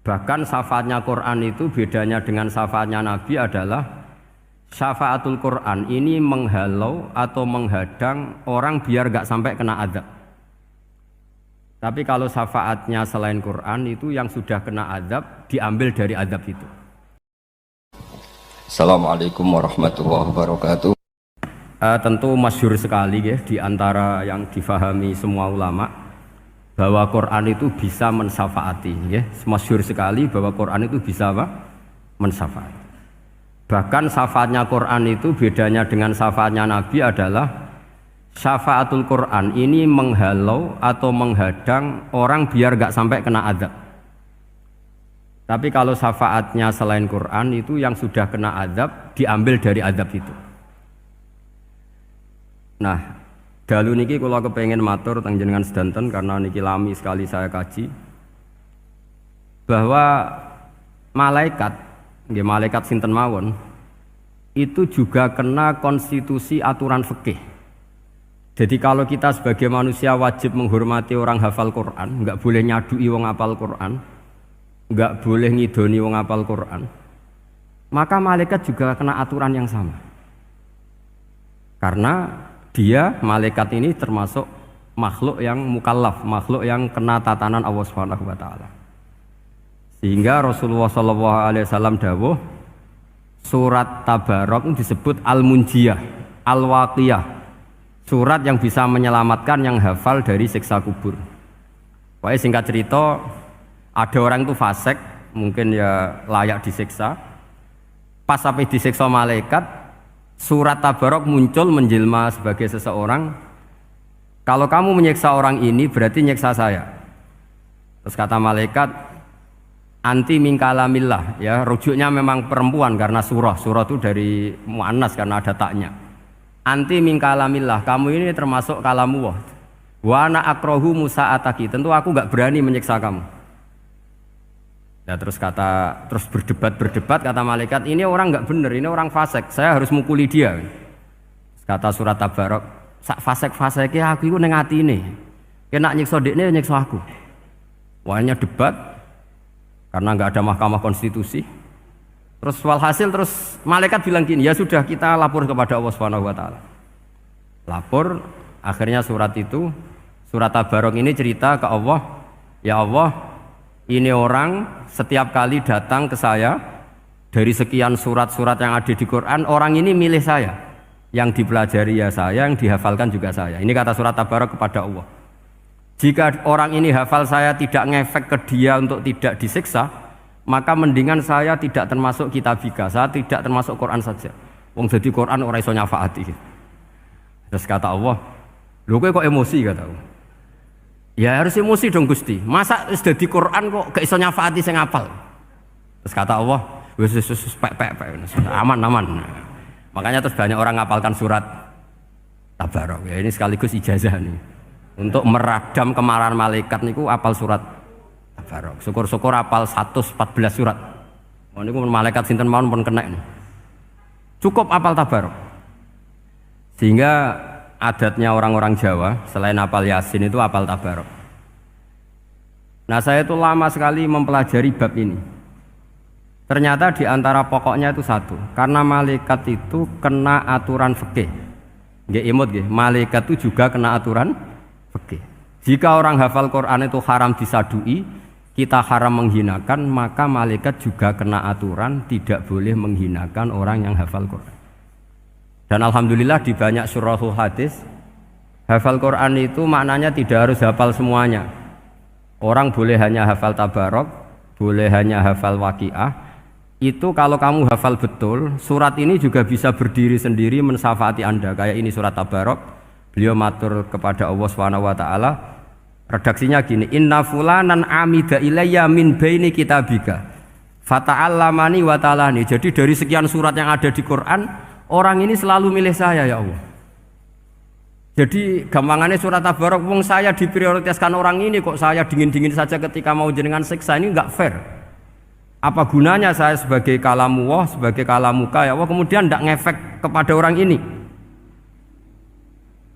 Bahkan syafaatnya Quran itu bedanya dengan syafaatnya Nabi adalah syafaatul Quran ini menghalau atau menghadang orang biar gak sampai kena azab. Tapi kalau syafaatnya selain Quran itu yang sudah kena azab diambil dari azab itu. Assalamualaikum warahmatullahi wabarakatuh. Tentu masyhur sekali ya, di antara yang difahami semua ulama bahwa Quran itu bisa mensyafaati ya. Masyhur sekali bahwa Quran itu bisa apa? Mensyafaati. Bahkan syafaatnya Quran itu bedanya dengan syafaatnya Nabi adalah syafaatul Quran ini menghalau atau menghadang orang biar gak sampai kena azab. Tapi kalau syafaatnya selain Quran itu yang sudah kena azab diambil dari azab itu. Nah, dalu niki kula kepengin matur teng jenengan sedanten karena niki lami sekali saya kaji bahwa malaikat, nggih malaikat sinten mawon itu juga kena konstitusi aturan fikih. Jadi kalau kita sebagai manusia wajib menghormati orang hafal Quran, nggak boleh nyadui wong hafal Quran, nggak boleh ngidoni wong hafal Quran, maka malaikat juga kena aturan yang sama. Karena dia, malaikat ini termasuk makhluk yang mukallaf, makhluk yang kena tatanan Allah Subhanahu wa taala. Sehingga Rasulullah sallallahu alaihi wasallam dawuh surat Tabarok disebut Al-Munjiyah, Al-Waqiyah. Surat yang bisa menyelamatkan yang hafal dari siksa kubur. Pokoknya singkat cerita, ada orang itu fasik, mungkin ya layak disiksa. Pas sampai disiksa malaikat, surat Tabarok muncul menjelma sebagai seseorang. Kalau kamu menyiksa orang ini berarti nyiksa saya. Terus kata malaikat, anti min kalamillah, ya rujuknya memang perempuan karena surah itu dari muannas karena ada taknya. Anti min kalamillah, kamu ini termasuk kalamullah. Wa ana akrahu musa'ataki, tentu aku gak berani menyiksa kamu. Ya terus berdebat kata malaikat, ini orang nggak benar, ini orang fasik, saya harus mukuli dia. Kata surat Tabarok, sak fasik-fasiknya aku itu neng hati ini, kena nyiksa dekne nyiksa aku. Wahnya debat karena nggak ada mahkamah konstitusi. Terus walhasil terus malaikat bilang gini, ya sudah kita lapor kepada Allah Subhanahu wa taala. Lapor, akhirnya surat Tabarok ini cerita ke Allah, ya Allah, ini orang setiap kali datang ke saya dari sekian surat-surat yang ada di Quran, orang ini milih saya, yang dipelajari ya saya, yang dihafalkan juga saya. Ini kata surat Tabarok kepada Allah. Jika orang ini hafal saya tidak ngefek ke dia untuk tidak disiksa, maka mendingan saya tidak termasuk kitabika, saya tidak termasuk Quran saja. Wong jadi Quran ora iso nyafaati. Terus kata Allah, lho kowe kok emosi kata Allah. Ya harus emosi dong Gusti. Masa wis dadi Quran kok gak iso nyafaati sing hafal. Terus kata Allah, wis pek aman. Makanya terus banyak orang ngapalkan surat Tabarok. Ya ini sekaligus ijazah nih. Untuk meradam kemarahan malaikat niku apal surat Tabarok. Syukur-syukur apal 114 surat. Oh niku malaikat sinten mawon pun kena nih. Cukup apal Tabarok. Sehingga adatnya orang-orang Jawa selain apal Yasin itu apal Tabarok. Nah saya itu lama sekali mempelajari bab ini. Ternyata di antara pokoknya itu satu, karena malaikat itu kena aturan fikih. Nggih imut nggih, malaikat itu juga kena aturan fikih. Jika orang hafal Quran itu haram disadui, kita haram menghinakan, maka malaikat juga kena aturan tidak boleh menghinakan orang yang hafal Quran. Dan alhamdulillah di banyak surahul hadis hafal Quran itu maknanya tidak harus hafal semuanya. Orang boleh hanya hafal Tabarok, boleh hanya hafal Waqiah. Itu kalau kamu hafal betul, surat ini juga bisa berdiri sendiri mensyafaati Anda. Kayak ini surat Tabarok, beliau matur kepada Allah Subhanahu wa taala. Redaksinya gini, inna fulanan amida ilayya min baini kitabika fata'allamani wa ta'alani. Jadi dari sekian surat yang ada di Quran, orang ini selalu milih saya ya Allah. Jadi gampangannya surat Tabarok, wong saya diprioritaskan orang ini kok saya dingin-dingin saja ketika mau jenengan siksa, ini enggak fair. Apa gunanya saya sebagai kalamullah, sebagai kalamuka ya Allah, kemudian enggak ngefek kepada orang ini.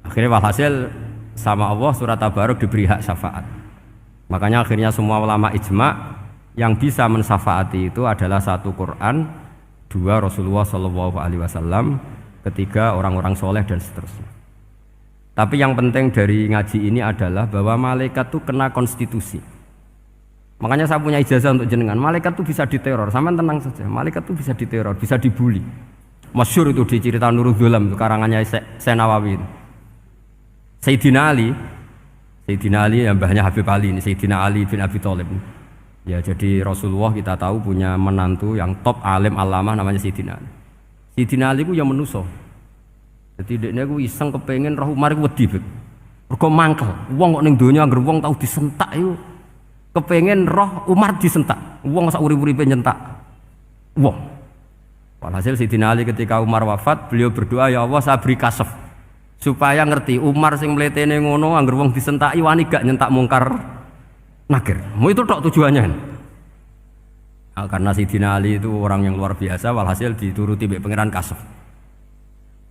Akhirnya walhasil sama Allah surat Tabarok diberi hak syafaat. Makanya akhirnya semua ulama ijma yang bisa mensyafaati itu adalah satu Quran, dua Rasulullah Shallallahu Alaihi Wasallam, ketiga orang-orang soleh dan seterusnya. Tapi yang penting dari ngaji ini adalah bahwa malaikat itu kena konstitusi. Makanya saya punya ijazah untuk jenengan. Malaikat itu bisa diteror, sampean tenang saja. Malaikat itu bisa diteror, bisa dibully. Masyhur itu di cerita Nurul Dolam, karangannya Senawawi. Sayyidina Ali yang mbahnya Habib Ali ini, Sayyidina Ali bin Abi Thalib. Ya, jadi Rasulullah kita tahu punya menantu yang top alim alamah namanya Sayyidina Ali. Sayyidina Ali ku yang menuso. Jadi dekne ku iseng kepengin roh Umar ku wedi. Mergo mangkel. Wong kok ning donya anggere wong tau disentak iku kepengin roh Umar disentak. Wong sak urip-uripe nyentak wong. Walhasil Sayyidina Ali ketika Umar wafat, beliau berdoa, ya Allah saya beri kasaf supaya ngerti Umar sing mletene ngono anggere wong disentaki wani gak nyentak mungkar nakir. Mau itu tok tujuannya. Nah, karena Sayyidina Ali itu orang yang luar biasa, walhasil dituruti mbek pangeran kasaf.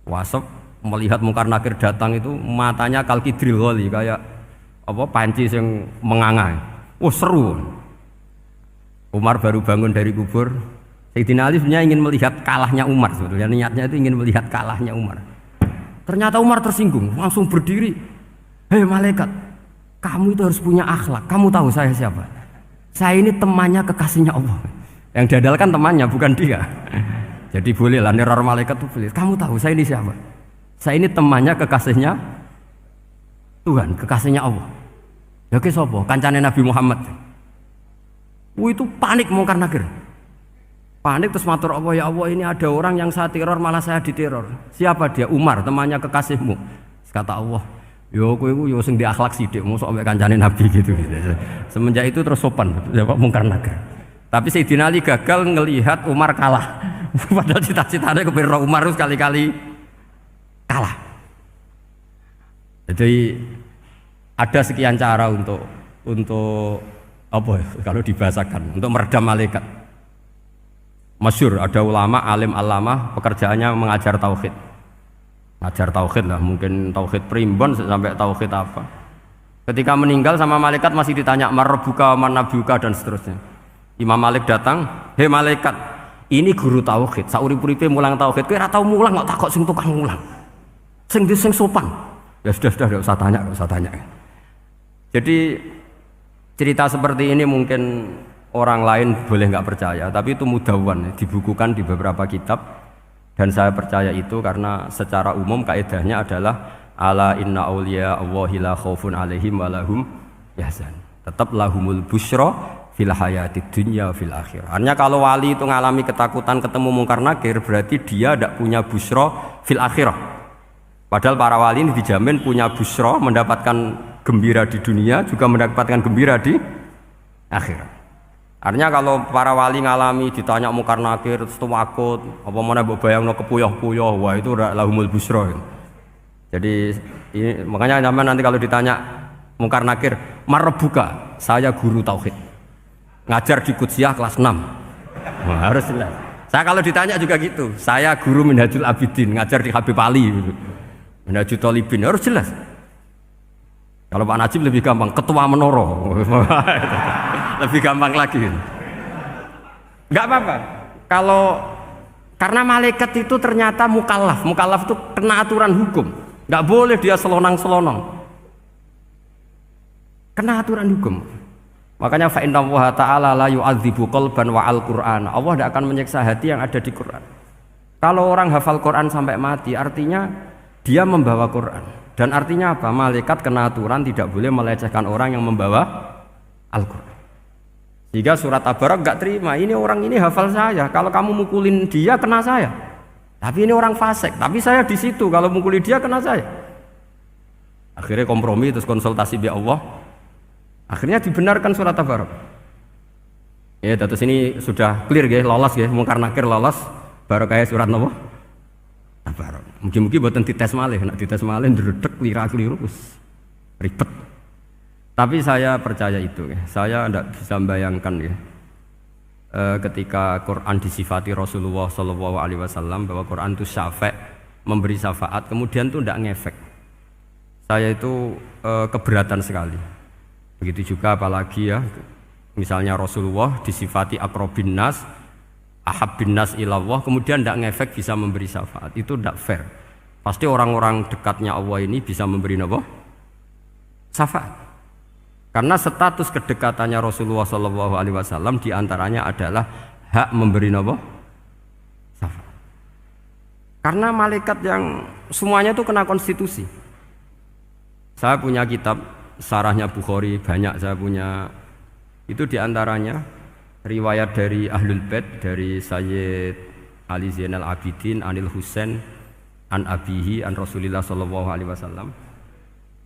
Wasaf melihat mungkar nakir datang itu matanya kalkidril wali kayak apa panci yang menganga. Oh seru. Umar baru bangun dari kubur. Sayyidina Ali sebenarnya ingin melihat kalahnya Umar sebetulnya, niatnya itu ingin melihat kalahnya Umar. Ternyata Umar tersinggung, langsung berdiri. Hei malaikat, kamu itu harus punya akhlak. Kamu tahu saya siapa? Saya ini temannya kekasihnya Allah. Yang diandalkan temannya bukan dia. Jadi bolehlah neror malaikat itu boleh. Kamu tahu saya ini siapa? Saya ini temannya kekasihnya Tuhan, kekasihnya Allah. Ya ke sapa? Kancane Nabi Muhammad. Itu panik mungkar nakir. Panik terus matur Allah, ya Allah ini ada orang yang saya teror malah saya diteror. Siapa dia? Umar, temannya kekasihmu. Kata Allah, yo kowe iku yo sing di akhlak sithik, mosok ambek kancane Nabi gitu. Semenjak itu terus sopan jawab mungkar nakir. Tapi Sayyidina Ali gagal ngelihat Umar kalah. Padahal cita-citanya kepengin Umar sekali-kali kalah. Jadi ada sekian cara untuk apa kalau dibahasakan untuk meredam malaikat. Masyhur ada ulama alim alamah pekerjaannya mengajar tauhid. Ngajar tauhid lah, mungkin tauhid primbon sampai tauhid apa. Ketika meninggal sama malaikat masih ditanya marbuka manabuka dan seterusnya. Imam Malik datang, "Hei malaikat, ini guru tauhid, saurip-uripe mulang tauhid. Kowe ora tau mulang kok takok sing tukang mulang. Sing sopan." Ya sudah enggak usah tanya. Jadi cerita seperti ini mungkin orang lain boleh nggak percaya, tapi itu mudawwan, dibukukan di beberapa kitab, dan saya percaya itu karena secara umum kaidahnya adalah ala inna auliya Allahi la khaufun alaihim wa lahum yahzan. Tetap lahumul busyra fil hayatid dunya fil akhirah. Artinya kalau wali itu ngalami ketakutan ketemu mungkar nakir, berarti dia tidak punya busyra fil akhirah. Padahal para wali ini dijamin punya busyra, mendapatkan gembira di dunia, juga mendapatkan gembira di akhirat. Artinya kalau para wali ngalami ditanya mungkar nakir terus takut, apa mana mbok bayangno kepuyah-puyah, wah itu lahumul busyra. Jadi ini, makanya zaman nanti kalau ditanya mungkar nakir, marbuka, saya guru tauhid. Ngajar di Qudsiyah kelas 6. Wah, harus jelas. Saya kalau ditanya juga gitu, saya guru Minhajul Abidin, ngajar di Habib Ali gitu. Minhajul Thalibin, harus jelas. Kalau Pak Najib lebih gampang, ketua menoro. Lebih gampang lagi. Enggak apa-apa. Kalau karena malaikat itu ternyata mukallaf. Mukallaf itu kena aturan hukum. Enggak boleh dia selonang-selonong. Kena aturan hukum. Makanya fa innallaha ta'ala la yu'adzibu qalban wa al-Qur'an. Allah tidak akan menyiksa hati yang ada di Quran. Kalau orang hafal Quran sampai mati, artinya dia membawa Quran. Dan artinya apa? Malaikat kena aturan tidak boleh melecehkan orang yang membawa Al-Quran. Jika surat Tabarak enggak terima, ini orang ini hafal saya. Kalau kamu mukulin dia kena saya. Tapi ini orang fasik. Tapi saya di situ. Kalau mukulin dia kena saya. Akhirnya kompromi terus konsultasi bi Allah. Akhirnya dibenarkan surat Tabarak. Ya, terus ini sudah clear ya, lolos ya, mungkar nakir lolos. Baru kayak surat apa? Tabarak. Mungkin buatan dites malih, nak dites malih ndredeg keliru ribet. Tapi saya percaya itu ya. Saya tidak bisa membayangkan ya. Ketika Quran disifati Rasulullah SAW bahwa Quran itu syafa', memberi syafaat, kemudian itu tidak ngefek. Saya itu keberatan sekali. Begitu juga apalagi ya Misalnya Rasulullah disifati akrobin nas, ahabbin nas ilallah, kemudian tidak ngefek bisa memberi syafaat. Itu tidak fair. Pasti orang-orang dekatnya Allah ini bisa memberi apa? Syafaat. Karena status kedekatannya Rasulullah SAW diantaranya adalah hak memberi apa? Syafaat. Karena malaikat yang semuanya itu kena konstitusi. Saya punya kitab syarahnya Bukhari banyak, saya punya itu diantaranya riwayat dari Ahlul Bait, dari Sayyid Ali Zainal Abidin Anil Husain an abihi an Rasulillah sallallahu alaihi wasallam.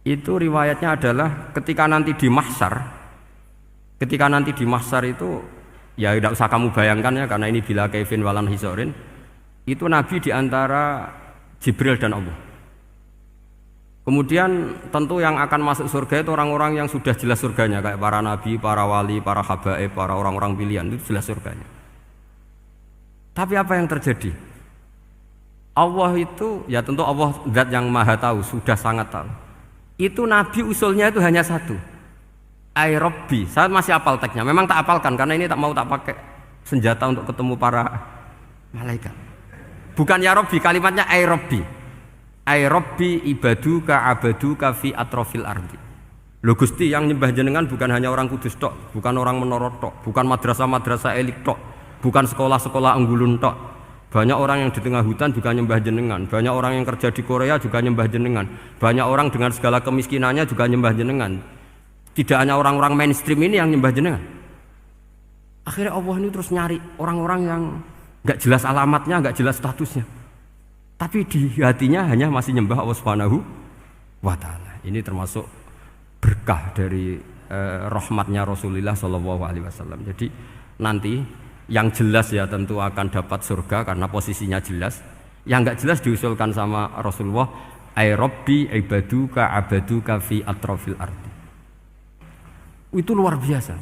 Itu riwayatnya adalah ketika nanti di mahsyar itu ya tidak usah kamu bayangkan ya, karena ini bila kaifin walan hisorin, itu Nabi diantara Jibril dan Allah. Kemudian tentu yang akan masuk surga itu orang-orang yang sudah jelas surganya, kayak para nabi, para wali, para habaib, para orang-orang pilihan, itu jelas surganya. Tapi apa yang terjadi? Allah itu, ya tentu Allah zat yang maha tahu, sudah sangat tahu. Itu Nabi usulnya itu hanya satu, Ai Rabbi. Saya masih hafal teksnya, memang tak hafalkan karena ini tak mau tak pakai senjata untuk ketemu para malaikat. Bukan ya Rabbi, kalimatnya Ai Rabbi. Ai Rabbi ibaduka abaduka fi atrofil ardi. Lho Gusti, yang nyembah jenengan bukan hanya orang Kudus tok, bukan orang Menara tok, bukan madrasah-madrasah elit tok, bukan sekolah-sekolah Anggulun tok. Banyak orang yang di tengah hutan juga nyembah jenengan, banyak orang yang kerja di Korea juga nyembah jenengan, banyak orang dengan segala kemiskinannya juga nyembah jenengan. Tidak hanya orang-orang mainstream ini yang nyembah jenengan. Akhirnya Allah ini terus nyari orang-orang yang gak jelas alamatnya, gak jelas statusnya, tapi di hatinya hanya masih nyembah Allah Subhanahu wa Ta'ala. Ini termasuk berkah dari rahmatnya Rasulullah Sallallahu Alaihi Wasallam. Jadi nanti yang jelas ya tentu akan dapat surga karena posisinya jelas. Yang enggak jelas diusulkan sama Rasulullah, Ai Rabbi ibaduka abaduka fi atrofil ardi. Itu luar biasa.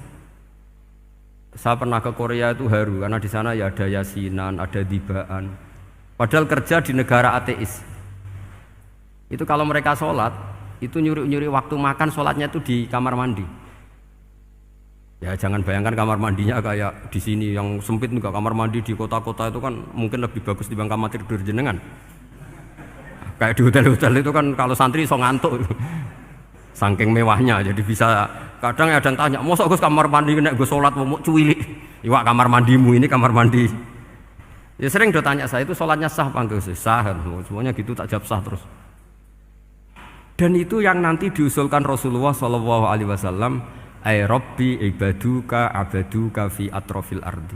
Saya pernah ke Korea itu haru karena di sana ya ada yasinan, ada dibaan. Padahal kerja di negara ateis. Itu kalau mereka sholat, itu nyuri-nyuri waktu makan sholatnya itu di kamar mandi. Ya jangan bayangkan kamar mandinya kayak di sini yang sempit juga. Kamar mandi di kota-kota itu kan mungkin lebih bagus dibanding kamar tidur jenengan. Kayak di hotel-hotel itu kan kalau santri so ngantuk. Saking mewahnya, jadi bisa kadang ada yang tanya, mosok Gus kamar mandi nek gue sholat mau cuwilik. Iwak kamar mandimu ini kamar mandi. Ya sering do tanya saya itu sholatnya sah apa enggak? Sah, semuanya gitu tak jawab sah terus. Dan itu yang nanti diusulkan Rasulullah Sallallahu Alaihi Wasallam, Ai Rabbi ibaduka abaduka fi atrofil ardi.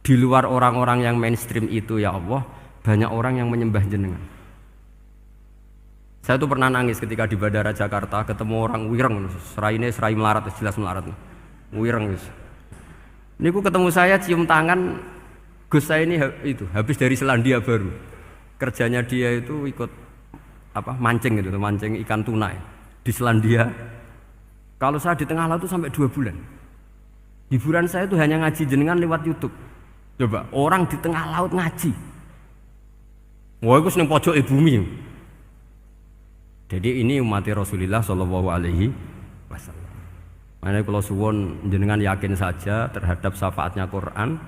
Di luar orang-orang yang mainstream itu ya Allah, banyak orang yang menyembah jenengan. Saya tuh pernah nangis ketika di Bandara Jakarta ketemu orang wireng, serai melarat, jelas melarat, wireng. Niku ketemu saya cium tangan, Gus saya ini itu habis dari Selandia Baru, kerjanya dia itu ikut apa mancing gitu, mancing ikan tuna di Selandia. Kalau saya di tengah laut itu sampai 2 bulan. Hiburan saya itu hanya ngaji jenengan lewat YouTube. Coba orang di tengah laut ngaji. Wah, itu seneng pojok bumi. Jadi ini umat Rasulullah Shallallahu Alaihi Wasallam. Makanya kalau suwon jenengan yakin saja terhadap syafaatnya Quran,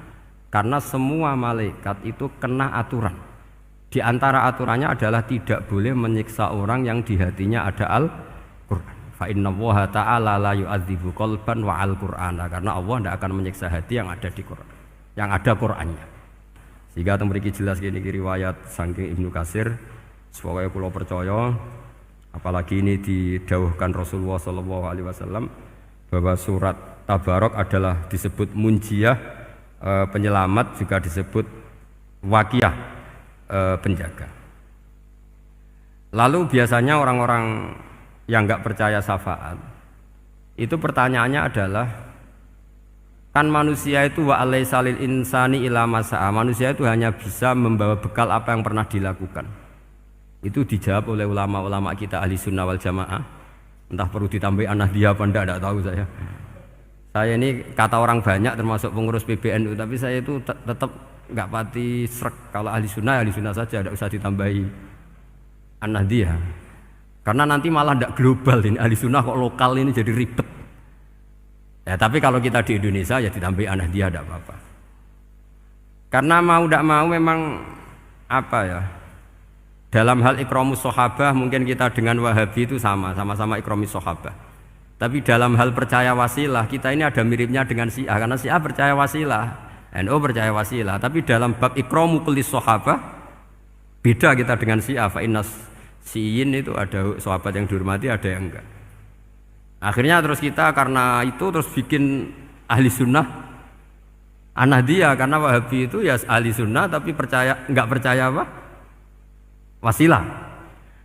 karena semua malaikat itu kena aturan. Di antara aturannya adalah tidak boleh menyiksa orang yang di hatinya ada Al-Quran. Fa inna Allaha ta'ala la yu'adzibu qalban wa al-Qur'ana, karena Allah tidak akan menyiksa hati yang ada di Quran, yang ada Qurannya. Sehingga memiliki jelas gini riwayat saking Ibnu Katsir, supaya kula percaya, apalagi ini didawuhkan Rasulullah Sallallahu Alaihi Wasallam bahwa surat Tabarok adalah disebut munjiyah, penyelamat, juga disebut wakiyah, penjaga. Lalu biasanya orang-orang yang enggak percaya syafaat itu pertanyaannya adalah, kan manusia itu wa alaisa lil insani ila masa'a, manusia itu hanya bisa membawa bekal apa yang pernah dilakukan. Itu dijawab oleh ulama-ulama kita ahli sunnah wal jamaah. Entah perlu ditambahi anahdia apa enggak tahu saya. Saya ini kata orang banyak termasuk pengurus PBNU, tapi saya itu tetap enggak pati srek. Kalau ahli sunnah saja, tidak usah ditambahi anahdia. Karena nanti malah tidak global ini, ahli sunnah kok lokal ini jadi ribet. Ya tapi kalau kita di Indonesia ya ditambahi An-Nahdiyah tidak apa-apa. Karena mau tidak mau memang apa ya, dalam hal ikramus sahabah mungkin kita dengan Wahabi itu sama-sama ikramus sahabah. Tapi dalam hal percaya wasilah kita ini ada miripnya dengan Syiah, karena Syiah percaya wasilah, NU percaya wasilah. Tapi dalam bab ikramu kulis sahabah beda kita dengan Syiah. Fa innas Syiin itu ada sahabat yang dihormati, ada yang enggak. Akhirnya terus kita karena itu terus bikin ahli sunnah An-Nahdiyah, karena Wahabi itu ya ahli sunnah tapi enggak percaya apa? Wasilah.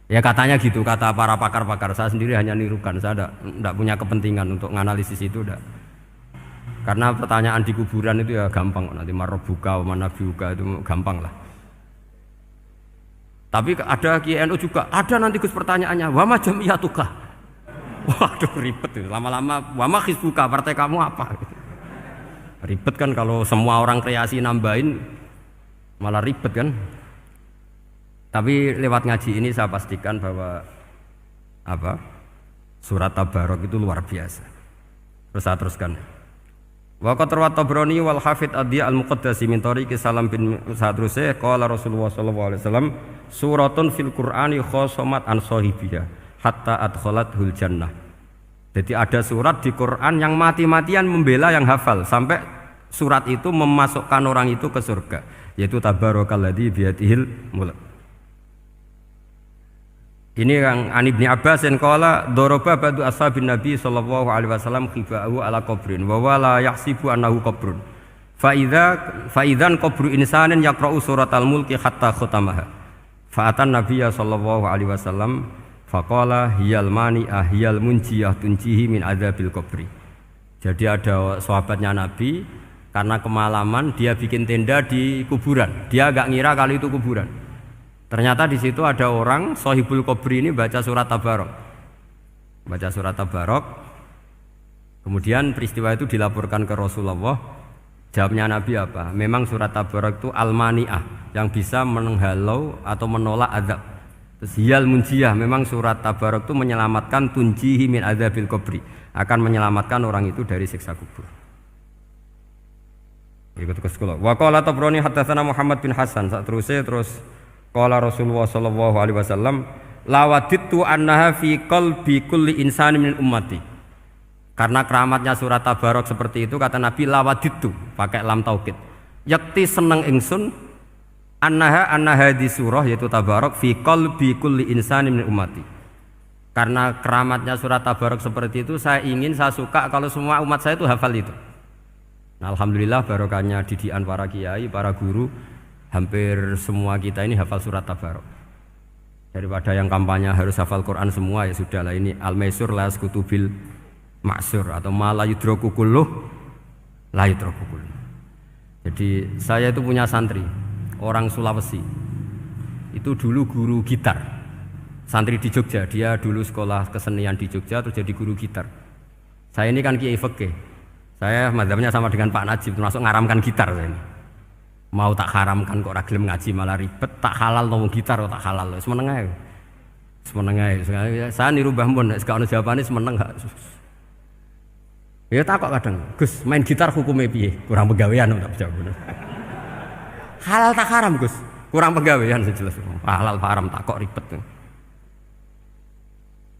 Ya katanya gitu, kata para pakar-pakar. Saya sendiri hanya nirukan, saya enggak punya kepentingan untuk menganalisis itu enggak. Karena pertanyaan di kuburan itu ya gampang, nanti marbuka wa manabiuka itu gampang lah. Tapi ada KNU juga, ada nanti Gus pertanyaannya, wa ma jamiyatuka. Waduh ribet itu, lama-lama wa ma hizbuka, partai kamu apa? Ribet kan kalau semua orang kreasi nambahin malah ribet kan. Tapi lewat ngaji ini saya pastikan bahwa apa? Surat Tabarok itu luar biasa. Terus saya teruskan. Wa qad rawat Tabrani wal Hafidz Ad-Diya al-Muqaddasi min tariqi Salam bin Sadrusih qala Rasulullah sallallahu alaihi wasallam suratun fil Qur'ani khosomat an sahibiha hatta adkhalathul jannah. Jadi ada surat di Quran yang mati-matian membela yang hafal sampai surat itu memasukkan orang itu ke surga, yaitu tabarakalladzi biyadihil mulk. Ini yang An Ibni Abbas yang qala daraba ba'du ashabin Nabi sallallahu alaihi wasallam khiba'u ala qabrin wa wala yahsibu annahu qabrun. Fa idzan qabru insanin yaqra'u suratal mulki hatta khutamaha. Fa atan Nabiyya sallallahu alaihi wasallam faqala hiyal mani'ah hiyal munjiyah tunjihi min adzabil qabri. Jadi ada sahabatnya Nabi karena kemalaman dia bikin tenda di kuburan. Dia enggak ngira kalau itu kuburan. Ternyata di situ ada orang Sohibul Qabri ini baca surat Tabarok. Baca surat Tabarok. Kemudian peristiwa itu dilaporkan ke Rasulullah. Jawabnya Nabi apa? Memang surat Tabarok itu al-mani'ah, yang bisa menghalau atau menolak azab. Terus hiyal munjiyah, memang surat Tabarok itu menyelamatkan tunjihi min adzabil qabri, akan menyelamatkan orang itu dari siksa kubur. Ikut ke sekolah. Wa qala Tabrani haddatsana Muhammad bin Hasan. Terus qala Rasulullah sallallahu alaihi wasallam lawadittu annaha fi qalbi kulli insani min ummati. Karena keramatnya surat Tabarok seperti itu, kata Nabi lawadittu pakai lam taukid. Yakti seneng ingsun annaha di surah yaitu Tabarok fi qalbi kulli insani min ummati. Karena keramatnya surat Tabarok seperti itu, saya suka kalau semua umat saya itu hafal itu. Nah, alhamdulillah barokahnya didikan para kiai, para guru, hampir semua kita ini hafal surat Tabarok. Daripada yang kampanye harus hafal Quran semua, ya sudahlah, ini al-maisur la yasqutubil ma'sur atau ma la yudraku kulluh la yudraku kulluh. Jadi saya itu punya santri orang Sulawesi. Itu dulu guru gitar. Santri di Jogja, dia dulu sekolah kesenian di Jogja terus jadi guru gitar. Saya ini kan kiai fikih. Saya mazhabnya sama dengan Pak Najib, termasuk ngaramkan gitar saya ini. Mau tak haramkan kok ora gelem ngaji malah ribet, tak halal ngomong gitar kok tak halal. Semeneng ae. Semeneng ae. Saya niru Mbah Mun nek gak ono jawabane semeneng gak. Ya takok kadang, Gus, main gitar hukumnya piye? Kurang pegawean tak jawab. Halal tak haram, Gus? Kurang pegawean sejelas. Halal haram takok ribet.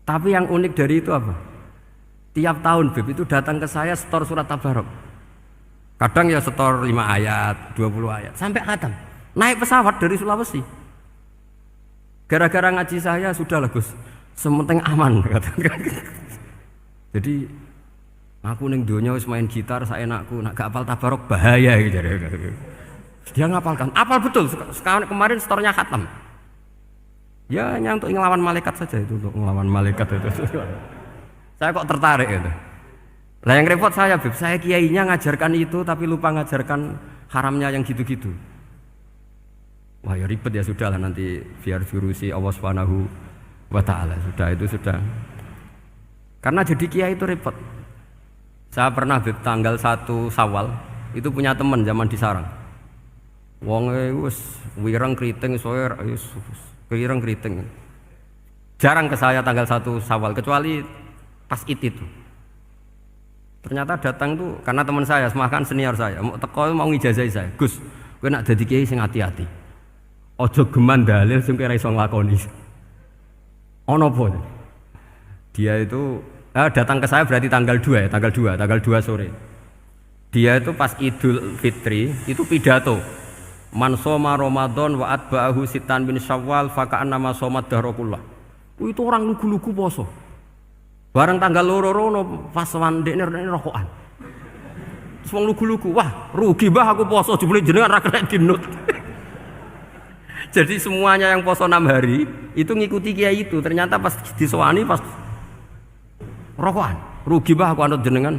Tapi yang unik dari itu apa? Tiap tahun Beb itu datang ke saya setor surat Tabarok. Kadang ya setor 5 ayat, 20 ayat, sampai khatam. Naik pesawat dari Sulawesi. Gara-gara ngaji saya, sudahlah Gus, sementing aman. Jadi, aku ning donya wis main gitar, saenakku, nak gak apal Tabarok bahaya gitu. Dia ngapalkan, apal betul. Sekarang kemarin setornya khatam. Ya hanya untuk ngelawan malaikat saja itu, untuk ngelawan malaikat itu. Saya kok tertarik itu. Lah yang repot saya, Beb, saya kiainya ngajarkan itu tapi lupa ngajarkan haramnya yang gitu-gitu. Wah ya ribet ya, sudahlah nanti biar diurusi Allah Subhanahu wa taala. Sudah itu sudah. Karena jadi kiai itu repot. Saya pernah Beb tanggal 1 Syawal itu punya teman zaman di Sarang. Wonge wis wireng kriting soer wis wireng kriting. Jarang ke saya tanggal 1 Syawal kecuali pas itu. Ternyata datang tuh karena teman saya, semakan senior saya, mau teko mau ngijazahi saya. Gus, kowe nak dadi kiai sing hati-hati. Aja geman dalil sing kira iso nglakoni. Ono apa? Dia itu datang ke saya berarti tanggal 2 ya, tanggal 2 sore. Dia itu pas Idul Fitri itu pidato. Man shoma Ramadan wa atba'ahu sitan bin Syawal fa ka'annama shomat dahrakullah. Itu orang lugu-lugu poso. Bareng tanggal loro pas wandekne rokokan. Terus wong lugu-lugu, wah rugi mbah aku poso jebule jenengan ra kena dinut. Jadi semuanya yang poso 6 hari itu ngikuti kiai itu. Ternyata pas disowani pas rokokan, rugi mbah aku anut jenengan.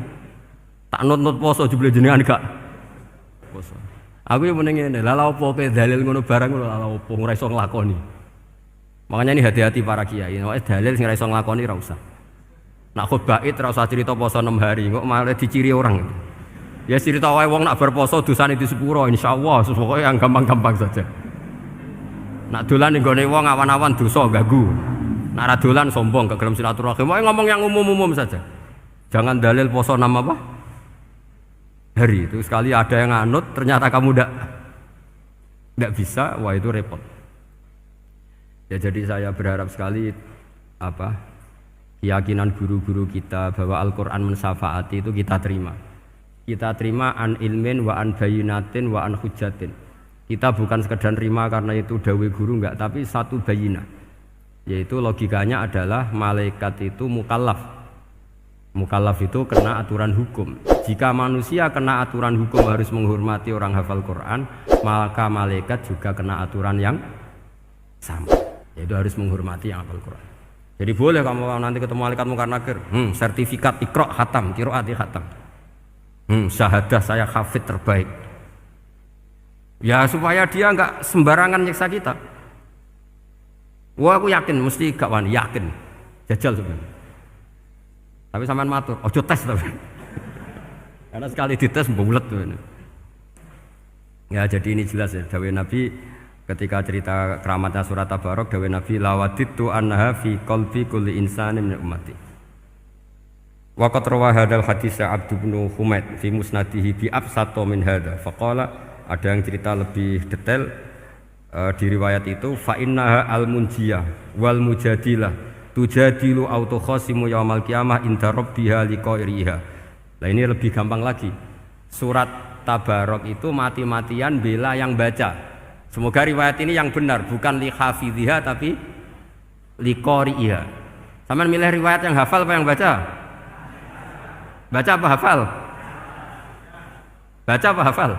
Tak nut poso jebule jenengan gak poso. Aku yo meneng ngene, lha opo kowe dalil ngono barang ngono lha opo ora iso nglakoni. Makanya ini hati-hati para kiai, nek dalil sing ora iso nglakoni ora usah. Nak khutbah Id ora usah cerita poso 6 hari, kok malah diciri orang. Ya cerita wae wong nak berposo dosane di sepuro insyaallah, pokoke yang gampang-gampang saja. Nak dolan ning gone wong awan-awan dosa ganggu. Nak ra dolan sombong gak gelem silaturahim. Pokoke ngomong yang umum-umum saja. Jangan dalil poso 6 apa? Hari itu sekali ada yang anut ternyata kamu ndak bisa, wah itu repot. Ya jadi saya berharap sekali keyakinan guru-guru kita bahwa Al-Quran mensafaati itu kita terima. Kita terima an ilmin wa an bayinatin wa an hujatin. Kita bukan sekedar terima karena itu dawe guru enggak, tapi satu bayinah. Yaitu logikanya adalah malaikat itu mukallaf. Mukallaf itu kena aturan hukum. Jika manusia kena aturan hukum harus menghormati orang hafal Quran, maka malaikat juga kena aturan yang sama. Yaitu harus menghormati yang hafal Quran. Jadi boleh kamu nanti ketemu malaikat mungkar nakir, sertifikat Iqra khatam, qiraati khatam. Syahadah saya hafid terbaik. Ya supaya dia enggak sembarangan nyiksa kita. Wah aku yakin mesti gak wani, yakin. Jajal sebenarnya. Tapi sampean matur, ojo tes tapi. Karena sekali dites bulet tuh. Ya jadi ini jelas ya, dawuh Nabi ketika cerita keramatnya surat Tabarok, dawuh Nabi lawaditu annaha fi qalbi kulli insanin min ummati. Wa qad rawa hadzal hadits Abdu bin Humaid fi musnadihi bi absato min hadza. Faqala ada yang cerita lebih detail di riwayat itu fa innaha al-munjiyah wal mujadilah tujadilu autokhosimu yaumal qiyamah inda rabbiha liqairiha. Nah ini lebih gampang lagi. Surat Tabarok itu mati-matian bela yang baca. Semoga riwayat ini yang benar, bukan li hafidhiha tapi liqairiha. Sampeyan milih riwayat yang hafal apa yang baca? Baca apa hafal? Baca apa hafal?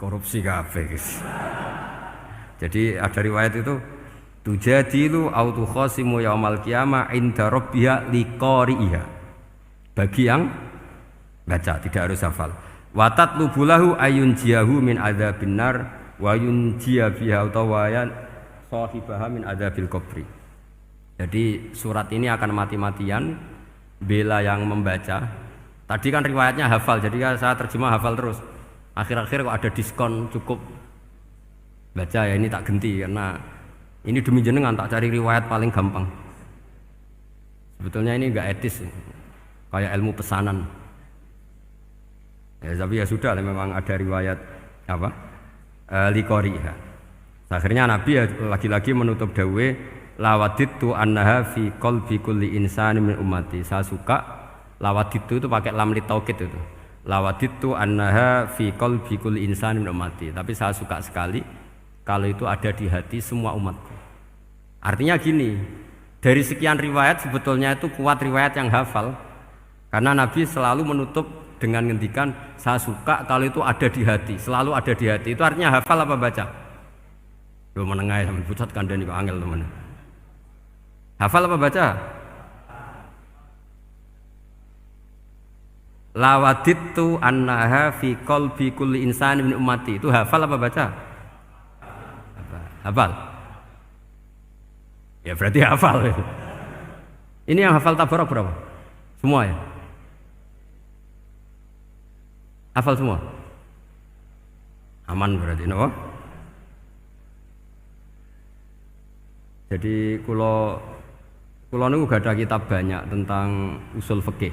Korupsi kabeh. Jadi ada riwayat itu tujadilu autu khosimu yaumal qiyamah inda rabbiha liqari'iha. Bagi yang baca tidak harus hafal. Watat lubulahu ayun jiahu min adzabin nar wa yunjiya biha utawayan sahibaha min adzabil qabri. Jadi surat ini akan mati-matian bela yang membaca. Tadi kan riwayatnya hafal, jadi saya terjemah hafal terus. Akhir-akhir kok ada diskon cukup baca ya, ini tak ganti karena ini demi jenengan tak cari riwayat paling gampang. Sebetulnya ini enggak etis, kayak ilmu pesanan. Ya tapi ya sudah, memang ada riwayat apa? Liqariha. Akhirnya Nabi ya lagi-lagi menutup dawe lawaditu annaha fi qalbi kulli insanin min ummati. Saya suka lawaditu itu pakai lam li taukid itu. Lawaditu annaha fi qalbi kulli insanin min ummati. Tapi saya suka sekali kalau itu ada di hati semua umatku. Artinya gini, dari sekian riwayat sebetulnya itu kuat riwayat yang hafal. Karena Nabi selalu menutup dengan ngendikan saya suka kalau itu ada di hati, selalu ada di hati. Itu artinya hafal apa baca? Loh menengah sampai pucat kandani kok angel teman. Hafal apa baca? Lawaditu annaha fi qalbi kulli insani min ummati. Itu hafal apa baca? Hafal. Ya berarti hafal. Ini yang hafal Tabarok berapa? Semua ya? Hafal semua? Aman berarti, no? Jadi kalau Kulo niku gak ada kitab banyak tentang usul fikih.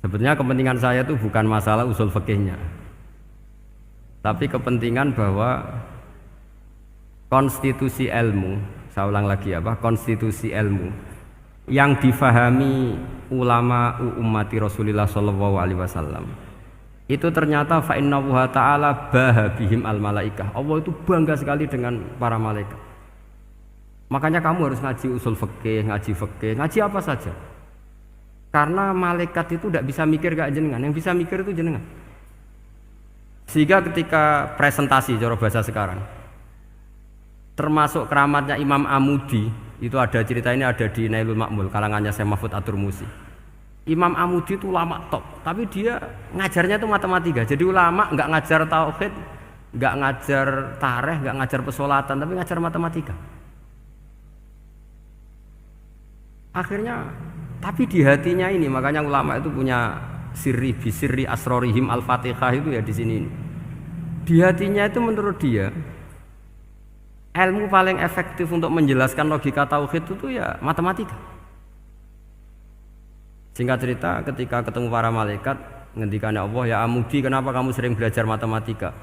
Sebetulnya kepentingan saya itu bukan masalah usul fikihnya, tapi kepentingan bahwa konstitusi ilmu, saya ulang lagi konstitusi ilmu yang difahami ulama ummati Rasulullah sallallahu alaihi wasallam itu ternyata fa innahu ta'ala bahabihim al malaikah. Allah itu bangga sekali dengan para malaikat. Makanya kamu harus ngaji usul fikih, ngaji apa saja. Karena malaikat itu tidak bisa mikir kayak jenengan, yang bisa mikir itu jenengan. Sehingga ketika presentasi cara bahasa sekarang, termasuk keramatnya Imam Amudi, itu ada cerita ini ada di Nailul Ma'mul kalangannya Syekh Mahfud At-Turmusi. Imam Amudi itu ulama top, tapi dia ngajarnya itu matematika. Jadi ulama nggak ngajar tauhid, nggak ngajar tarikh, nggak ngajar pesolatan, tapi ngajar matematika. Akhirnya, tapi di hatinya ini, makanya ulama itu punya bisirri asrorihim al-fatihah itu ya di sini. Di hatinya itu menurut dia ilmu paling efektif untuk menjelaskan logika tauhid itu ya matematika. Singkat cerita, ketika ketemu para malaikat, ngendikannya Allah, ya Amudi, kenapa kamu sering belajar matematika?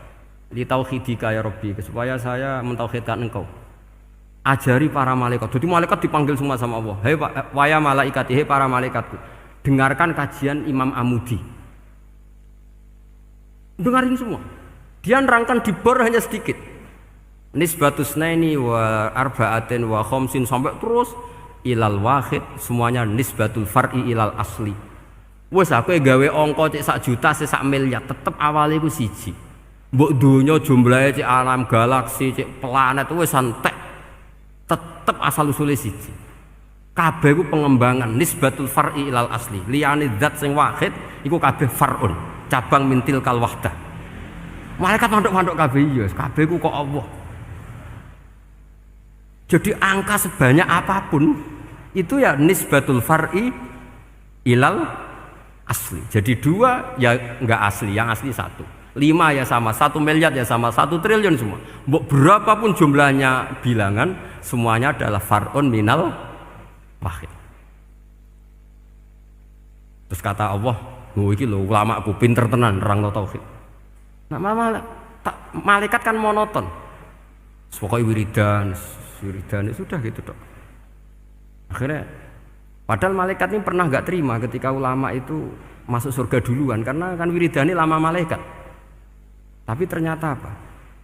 Li tauhidika ya Rabbi, supaya saya mentauhidkan engkau. Ajari para malaikat. Jadi malaikat dipanggil semua sama Allah. Hei waya malaikati, hei para malaikatku, dengarkan kajian Imam Amudi. Dengarin semua. Dia nerangkan di bor hanya sedikit. Nisbatus naini wa arba'atin wa khamsin sampai terus ilal wahid, semuanya nisbatul far'i ilal asli. Wes aku gawe angka cek 1 juta cek 1 miliar, tetep awalnya iku siji. Mbok donya jumlahe cek alam galaksi cek planet wes santek. Tetep asal usulnya siji. Kabeh iku pengembangan nisbatul far'i ilal asli. Liyane zat sing wahid iku kabeh far'un, cabang mintil kal wahdah. Malaikat manduk-manduk kabeh ya, kabeh iku kok Allah. Jadi angka sebanyak apapun itu ya nisbatul far'i ilal asli. Jadi 2 ya enggak asli, yang asli 1. 5 ya sama, 1 miliar ya sama, 1 triliun semua. Berapapun jumlahnya bilangan, semuanya adalah far'un minal wahid. Terus kata Allah, iki lho ulama aku pinter tenan nerangno tauhid. Nah, malaikat kan monoton. Pokoknya wiridan sudah gitu dok. Akhirnya padahal malaikat ini pernah nggak terima ketika ulama itu masuk surga duluan, karena kan wiridane lama malaikat. Tapi ternyata apa?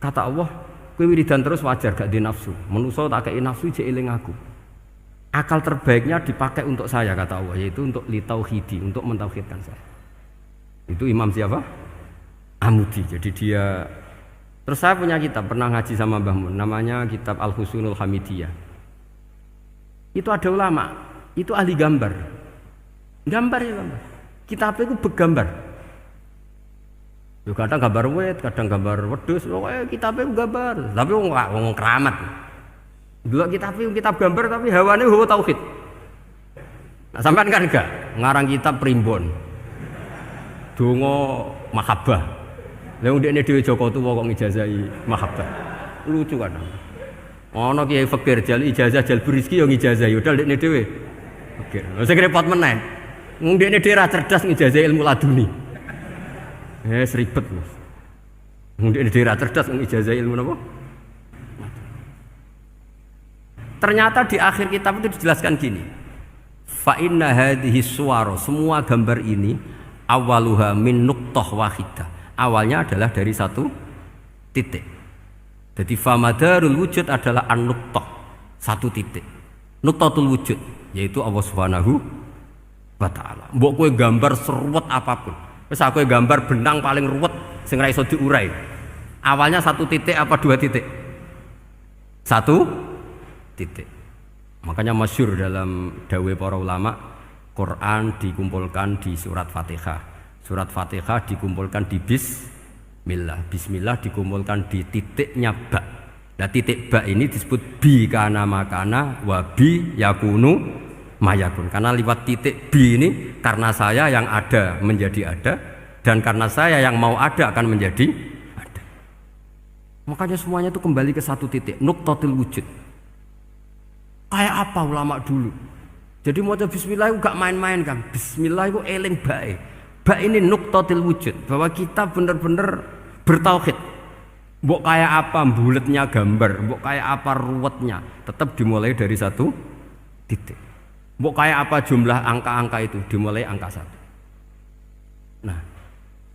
Kata Allah, kowe wiridan terus wajar gak di nafsu. Manusa tak kei nafsu jek eling aku. Akal terbaiknya dipakai untuk saya, kata Allah, yaitu untuk litauhidi, untuk mentauhidkan saya. Itu Imam siapa? Amudi. Jadi dia. Terus saya punya kitab, pernah ngaji sama Mbah Mun, namanya kitab Al-Husunul Hamidiyah. Itu ada ulama, itu ahli gambar. Gambar. Kitabnya itu bergambar. Kadang gambar wet, kadang gambar wedhus, pokoknya kitabnya gambar. Tapi wong keramat. Dua kitab gambar tapi hawane hawa tauhid. Nah, sampean kan enggak ngarang kitab primbon. Donga mahabbah. Lah ndekne dhewe Joko Tuwa kok ngijazahi mahabbah. Lucu kan. Ana Kiai Fakir jal ijazah jalbur rezeki yo ngijazahi udah ndekne dhewe. Fakir. Sing repot menen. Ndekne dhewe ra cerdas ngijazahi ilmu laduni. Seribet Mas. Ndekne dhewe ra cerdas ngijazahi ilmu napa? Ternyata di akhir kitab itu dijelaskan gini. Fa inna hadhihi suwara, semua gambar ini awaluha min nuqtah wahidah. Awalnya adalah dari 1 titik. Jadi famadarul wujud adalah an-nuqtah, 1 titik. Nuqtatul wujud yaitu Allah Subhanahu wa taala. Mbok kowe gambar seruwet apapun. Wis aku gambar benang paling ruwet sing ra iso diurai. Awalnya 1 titik apa 2 titik? 1 titik. Makanya masyhur dalam dawuh para ulama, Quran dikumpulkan di surat Fatihah. Surat Fatihah dikumpulkan di Bismillah. Bismillah dikumpulkan di titiknya ba. Nah titik ba ini disebut bi kana makana wa bi yakunu mayakun. Karena lewat titik bi ini karena saya yang ada menjadi ada, dan karena saya yang mau ada akan menjadi ada. Makanya semuanya itu kembali ke 1 titik, nuqtatul wujud. Kayak apa ulama dulu? Jadi mau bismillah itu gak main-main kan. Bismillah itu eling bae. Bae ini nuqtatil wujud, bahwa kita benar-benar bertauhid. Mbok kayak apa buletnya gambar, mbok kayak apa ruwetnya, tetap dimulai dari satu titik. Mbok kayak apa jumlah angka-angka itu, dimulai angka satu. Nah,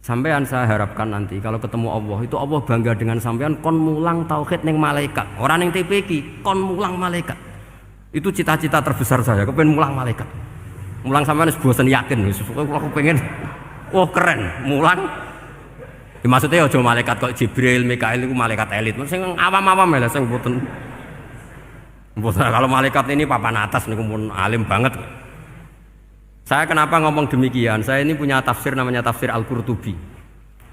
sampean saya harapkan nanti kalau ketemu Allah itu Allah bangga dengan sampean kon mulang tauhid ning malaikat, orang ning TPQ kon mulang malaikat. Itu cita-cita terbesar saya, kepengen mulang malaikat. Mulang sampean wis bosen yakin, wis aku pengen oh keren, mulang. Ya, maksudnya aja malaikat kok Jibril, Mikail itu malaikat elit. Sing awam-awam ya sing mboten. Kalau malaikat ini papan atas niku pun alim banget. Saya kenapa ngomong demikian? Saya ini punya tafsir namanya tafsir Al-Qurtubi.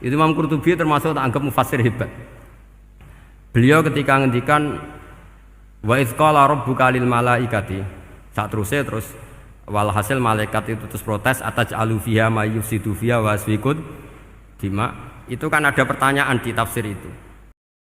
Itu Imam Qurtubi termasuk tak anggap mufassir hebat. Beliau ketika ngendikan wa idz qala rabbuka lil malaikati, sak terus walhasil malaikat itu terus protes ataj'alu fiha may yufsidu fiha wa yasfikud dima. Itu kan ada pertanyaan di tafsir itu.